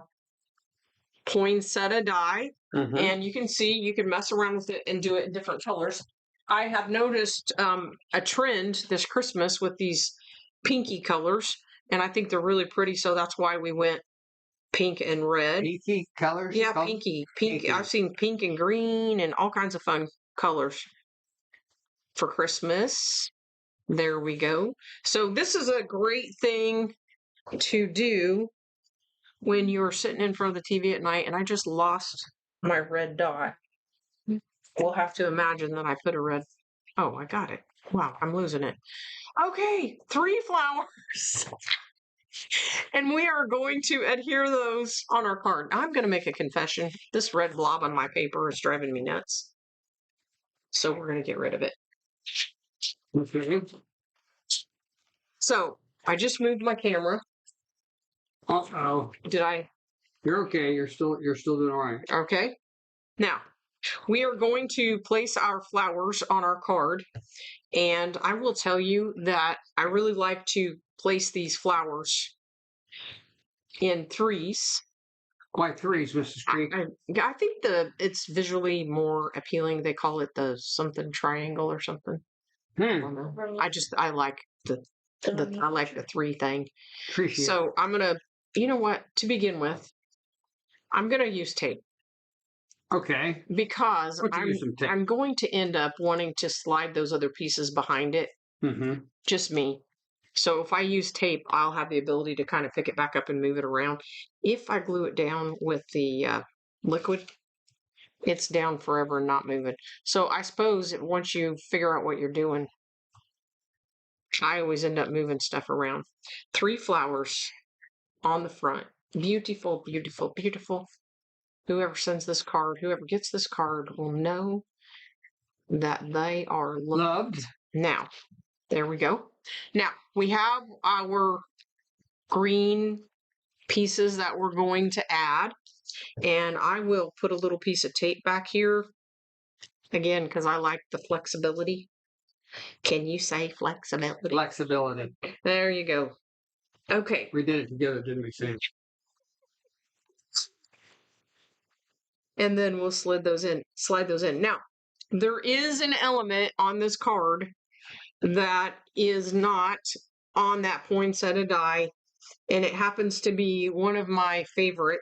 Poinsettia Die. Mhm. And you can see, you can mess around with it and do it in different colors. I have noticed a trend this Christmas with these pinky colors, and I think they're really pretty, so that's why we went pink and red. Pinky colors? Yeah, called? pinky. Pinky. I've seen pink and green and all kinds of fun colors for Christmas. There we go. So this is a great thing to do when you're sitting in front of the TV at night, and I just lost my red dot. We'll have to imagine that I put a red. Oh, I got it. Wow, I'm losing it. Okay, 3 flowers. And we are going to adhere those on our card. Now, I'm going to make a confession. This red blob on my paper is driving me nuts. So we're going to get rid of it. Okay. So I just moved my camera. Uh-oh. Did I? You're okay. You're still doing all right. Okay. Now, we are going to place our flowers on our card. And I will tell you that I really like to place these flowers in 3s. Why 3s, Mrs. Creek? I think it's visually more appealing. They call it the something triangle or something. I don't know. I like I like the 3 thing. Appreciate it. So I'm gonna, you know what? To begin with, I'm gonna use tape Okay. because Why don't you use some tape? I'm going to end up wanting to slide those other pieces behind it. Mm-hmm. Just me. So if I use tape, I'll have the ability to kind of pick it back up and move it around. If I glue it down with the liquid, it's down forever and not moving. So I suppose once you figure out what you're doing, I always end up moving stuff around. 3 flowers on the front. Beautiful, beautiful, beautiful. Whoever sends this card, whoever gets this card will know that they are Loved. Now, there we go. Now, we have our green pieces that we're going to add. And I will put a little piece of tape back here. Again, because I like the flexibility. Can you say flexibility? Flexibility. There you go. Okay. We did it together, didn't we, Sam? And then we'll slide those in. Now, there is an element on this card that is not on that poinsettia die, and it happens to be one of my favorite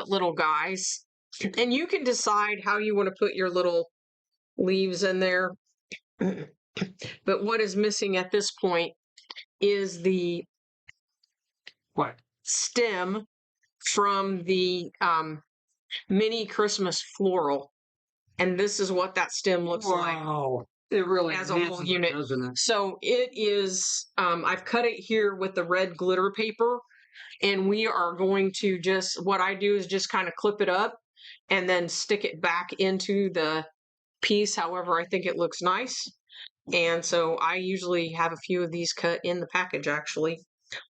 little guys. And you can decide how you want to put your little leaves in there. But what is missing at this point is the What? stem from the mini Christmas floral. And this is what that stem looks like. Wow. It really as a whole unit. Doesn't it? So it is, I've cut it here with the red glitter paper. And we are going to what I do is just kind of clip it up and then stick it back into the piece however I think it looks nice. And so I usually have a few of these cut in the package actually,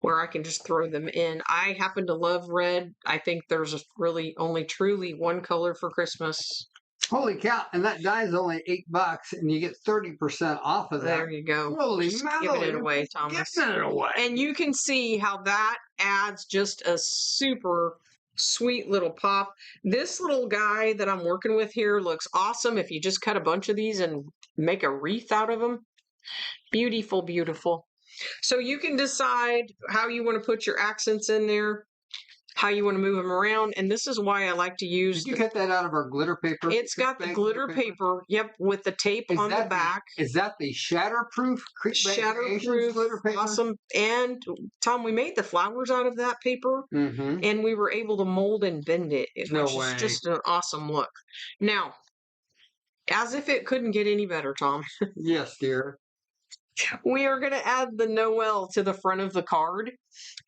where I can just throw them in. I happen to love red. I think there's really only truly one color for Christmas. Holy cow. And that die is only $8 and you get 30% off of that. There you go. Holy Just moly. giving it away, Thomas. Giving it away. And you can see how that adds just a super sweet little pop. This little guy that I'm working with here looks awesome if you just cut a bunch of these and make a wreath out of them. Beautiful, beautiful. So you can decide how you want to put your accents in there, how you want to move them around. And this is why I like to use... Did you cut that out of our glitter paper? It's got the glitter paper, yep, with the tape on the back. Is that the shatterproof? Shatterproof, glitter paper? awesome. And Tom, we made the flowers out of that paper, and we were able to mold and bend it, which is just an awesome look. Now, as if it couldn't get any better, Tom. Yes, dear. We are going to add the Noel to the front of the card.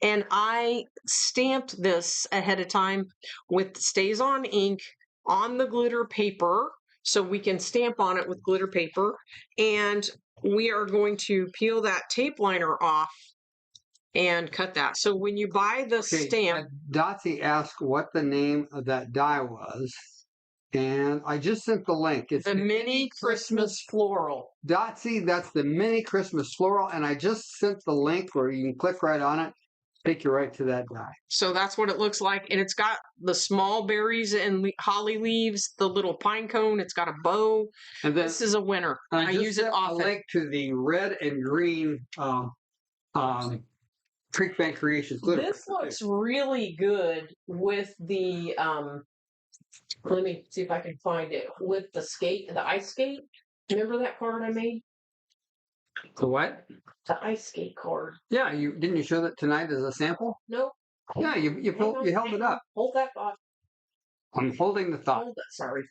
And I stamped this ahead of time with StazOn ink on the glitter paper. So we can stamp on it with glitter paper. And we are going to peel that tape liner off and cut that. So when you buy the stamp... Dotsie asked what the name of that die was. And I just sent the link. It's the Mini Christmas Floral. Dotsie, that's the Mini Christmas Floral. And I just sent the link where you can click right on it, take you right to that die. So that's what it looks like. And it's got the small berries and holly leaves, the little pine cone. It's got a bow. And then, this is a winner. I use it often. A link to the red and green Creek Bank Creations glitter. This looks really good with the... let me see if I can find it. With the ice skate. Remember that card I made? The what? The ice skate card. Yeah, didn't you show that tonight as a sample? Nope. Yeah, you held it up. Hold that thought. I'm holding the thought. Hold that. Sorry.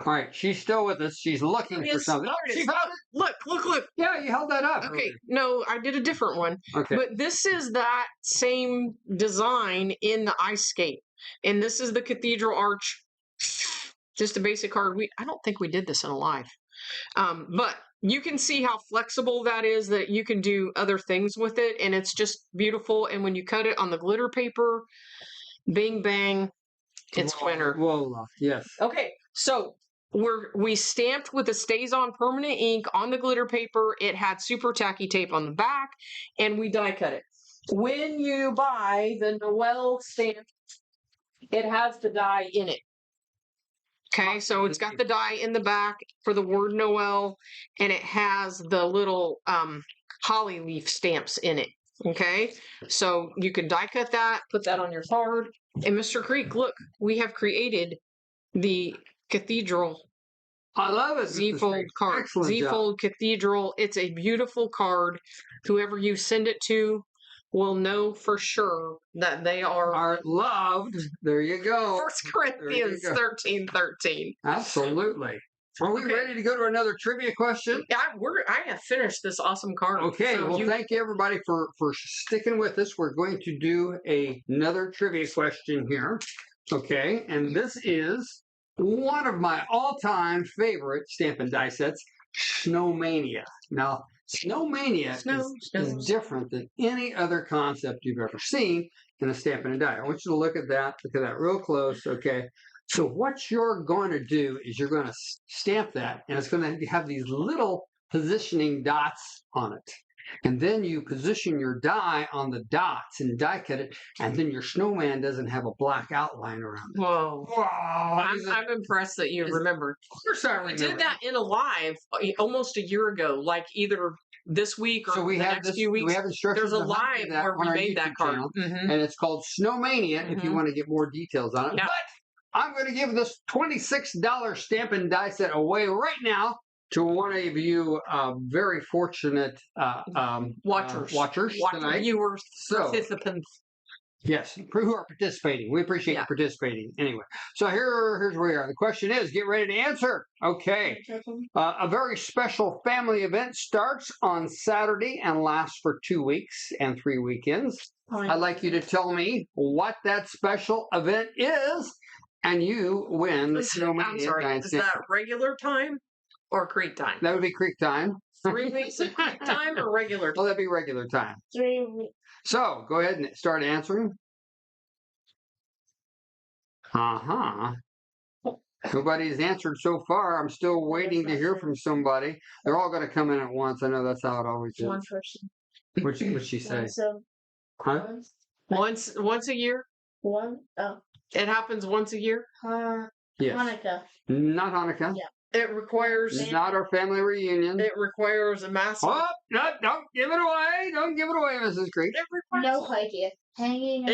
All right, she's still with us. She's looking for something. She found it. Look. Yeah, you held that up. Okay, no, I did a different one. Okay. But this is that same design in the ice skate. And this is the Cathedral Arch. Just a basic card. I don't think we did this in a live. But you can see how flexible that is, that you can do other things with it. And it's just beautiful. And when you cut it on the glitter paper, bing, bang, it's winner. Whoa, yes. Okay, so we stamped with the StazOn permanent ink on the glitter paper. It had super tacky tape on the back. And we die cut it. When you buy the Noel stamp, it has the die in it. Okay, so it's got the die in the back for the word Noel, and it has the little holly leaf stamps in it. Okay, so you can die cut that, put that on your card. And Mr. Creek, look, we have created the Cathedral I love it. Mr. Z-fold Street. card. Excellent job. Z-fold Cathedral. It's a beautiful card. Whoever you send it to will know for sure that they are Loved. There you go. 1 Corinthians go. 13:13. Absolutely. Are we Okay. ready to go to another trivia question? Yeah, I have finished this awesome card. Okay, So well, thank you everybody for sticking with us. We're going to do another trivia question here. Okay, and this is one of my all-time favorite Stampin' Die sets, Snowmania. Now, Snowmania is different than any other concept you've ever seen in a Stampin' Die. I want you to look at that real close, okay? So what you're going to do is you're going to stamp that, and it's going to have these little positioning dots on it. And then you position your die on the dots and die cut it, and then your snowman doesn't have a black outline around it. Whoa. Wow. I'm impressed that you remembered. Of course I We remember. did that in a live almost a year ago, like either this week or So we the have next few weeks. We have instructions There's a on how to live do that where on we our made that YouTube card. channel, Mhm. and it's called Snowmania if you Mhm. want to get more details on it. Yeah. But I'm going to give this $26 Stampin' Die set away right now to one of you very fortunate Watchers. tonight. Viewers, So, participants. yes, who are participating. We appreciate you participating. Anyway, so here's where we are. The question is, get ready to answer. Okay. A very special family event starts on Saturday and lasts for 2 weeks and 3 weekends. I'd like you to tell me what that special event is, and you win the Snowmania. I'm sorry, is that regular time or Creek time? That would be Creek time. 3 weeks of Creek time or regular Well, time? that'd be regular time. 3 weeks. So, go ahead and start answering. Uh-huh. Nobody's answered so far. I'm still waiting to hear from somebody. They're all going to come in at once. I know that's how it always is. One person. What'd she say? So Huh? Once a year? It happens once a year? Yes. Hanukkah. Not Hanukkah. Yeah. It requires Not our family reunion. a massive. Oh, no, don't give it away. Don't give it away, Mrs. Creek. It requires No idea. Hanging.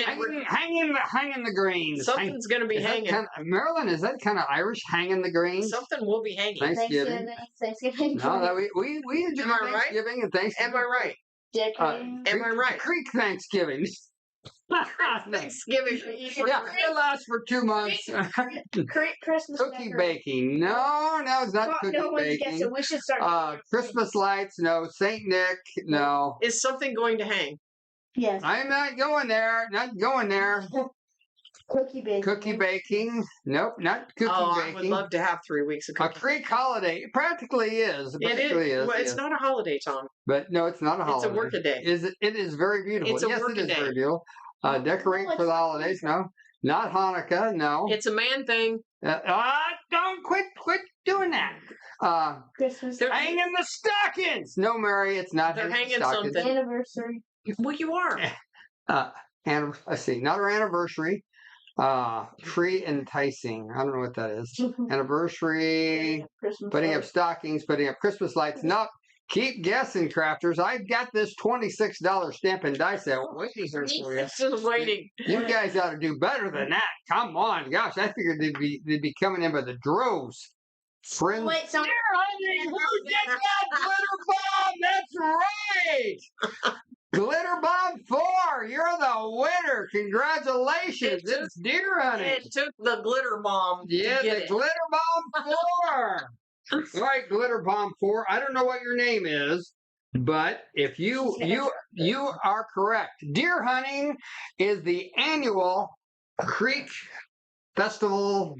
Hanging the greens. something's going to be Is that hanging. Marilyn, is that kind of Irish? Hanging the greens? Something will be hanging. Thanksgiving. Thanksgiving. No, that we enjoy Am I right? Thanksgiving and Thanksgiving. Am I right? Decorating. Am I right? Creek Thanksgiving. Thanksgiving. Yeah, it lasts for 2 months. Christmas. Cookie decorating. baking. No, it's not Well, cookie no one's baking. guessing. We should start. Christmas lights, no. Saint Nick, no. Is something going to hang? Yes. I'm not going there. Not going there. Cookie baking. Cookie baking. Nope, not cookie I would baking. love to have 3 weeks of A cooking. Creek holiday. It practically is. It It practically is. is. Well, it's yes. not a holiday, Tom. But no, it's not a holiday. It's a workaday. It is very beautiful. It's a yes, it is workaday. very beautiful. Decorate No, for the it's- holidays. No, not Hanukkah. No. It's a man thing. Don't quit doing that. Christmas. They're- Hanging the stockings. No, Mary, it's not. They're hanging stockings. something. Anniversary. Well, you are. Let's see, not our anniversary. Tree enticing. I don't know what that is. Anniversary. Christmas. Putting up stockings. Putting up Christmas lights. Nope. Keep guessing, crafters. I've got this $26 Stampin' Die set waiting here for you. It's just waiting. You guys ought to do better than that. Come on, gosh! I figured they'd be coming in by the droves. Friends. Wait, so Who did that, Glitter Bomb? That's right. Glitter Bomb 4, you're the winner. Congratulations! It took- It's deer hunting. It took the glitter bomb Yeah, to get the it. Glitter Bomb 4. All right, Glitter Bomb 4. I don't know what your name is, but if you are correct. Deer hunting is the annual Creek Festival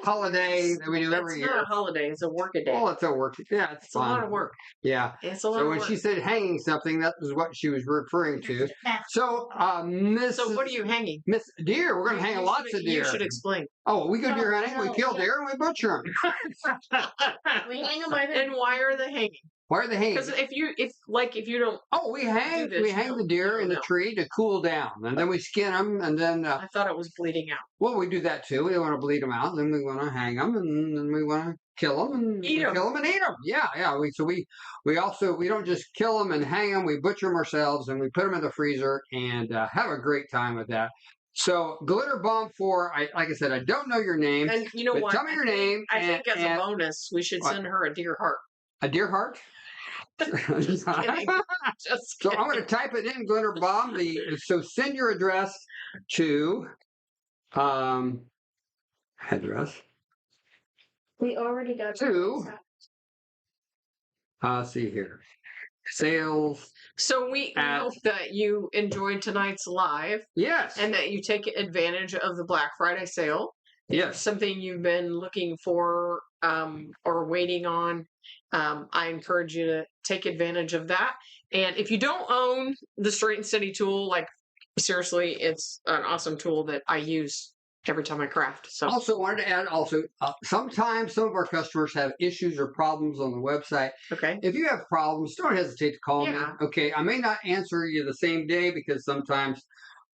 holiday that we do every It's year. not a holiday. It's a workaday. Well, it's a work. Yeah, it's It's a fun. lot of work. Yeah. It's a lot So of when work. she said hanging something, that was what she was referring to. So, Miss. So what are you hanging? Miss Deer? We're going to hang You lots should- of deer. You should explain. Oh, we go deer No, hunting. We no, kill no. deer and we butcher them. we hang them by the And why are they hanging? Why are they hanging? Because if you don't, Oh, we hang this, you the deer in the no. tree to cool down, and then we skin them, and then I thought it was bleeding out. well, we do that too. We don't want to bleed them out, and then we want to hang them, and then we want to kill them and Eat 'em. kill them and eat them. Yeah, yeah. We also we don't just kill them and hang them. We butcher them ourselves, and we put them in the freezer and have a great time with that. So glitter bomb 4. Like I said, I don't know your name. And you know but what? tell me your name. I think as a bonus, we should what? send her a deer heart. A deer heart. Just kidding. Just So kidding. I'm going to type it in, glitter bomb. So send your address to address We already got to see here, sales. So we hope that you enjoyed tonight's live Yes. and that you take advantage of the Black Friday sale. Yes. Something you've been looking for or waiting on. I encourage you to take advantage of that. And if you don't own the Straight and Steady tool, like seriously, it's an awesome tool that I use every time I craft. So Also wanted to add sometimes some of our customers have issues or problems on the website. okay. If you have problems, don't hesitate to call me. Yeah. Okay. I may not answer you the same day because sometimes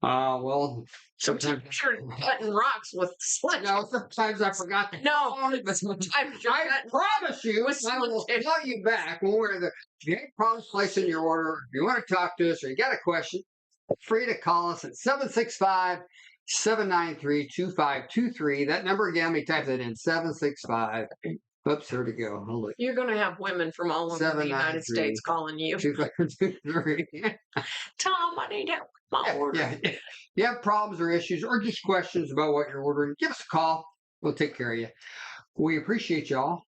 Sometimes you're cutting rocks with sledge. no, sometimes I forgot to No, but sometimes you're I cutting promise you, with I will sledge. call you back when we're there. If you have problems placing your order, if you want to talk to us, or you got a question, feel free to call us at 765-793-2523. That number again, we type that in 765. Oops, there we go. Hold it. You're going to have women from all over the United 793. States calling you. 2523. Tom, I need help with my order. Yeah. If you have problems or issues or just questions about what you're ordering, give us a call. We'll take care of you. We appreciate y'all.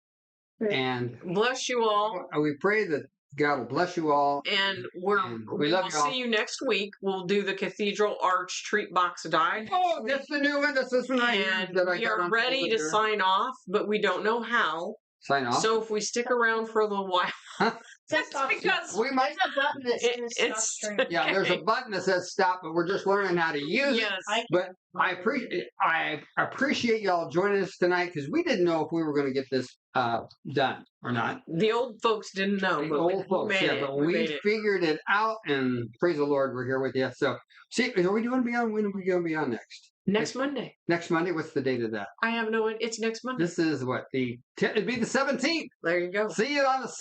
And Bless you all. we pray that God will bless you all. And we we love will y'all. see you next week. We'll do the Cathedral Arch Treat Box Die. Oh, that's the new one. That's this one I And used that I we got are on ready to folder. sign off, but we don't know how. Sign off. So if we stick around for a little while, that's because we might. There's a button that says stop it's streaming. Yeah, there's a button that says stop, but we're just learning how to use it. yes. But I appreciate y'all joining us tonight because we didn't know if we were going to get this done or not. The old folks didn't know, The but old folks, made yeah, it. but We we made it. figured it out, and praise the Lord, we're here with you. So, see, are we doing beyond? When are we going beyond next? Next Monday. Next Monday. What's the date of that? I have no idea. It's next Monday. This is what it'd be the 17th. There you go. See you on the 17th.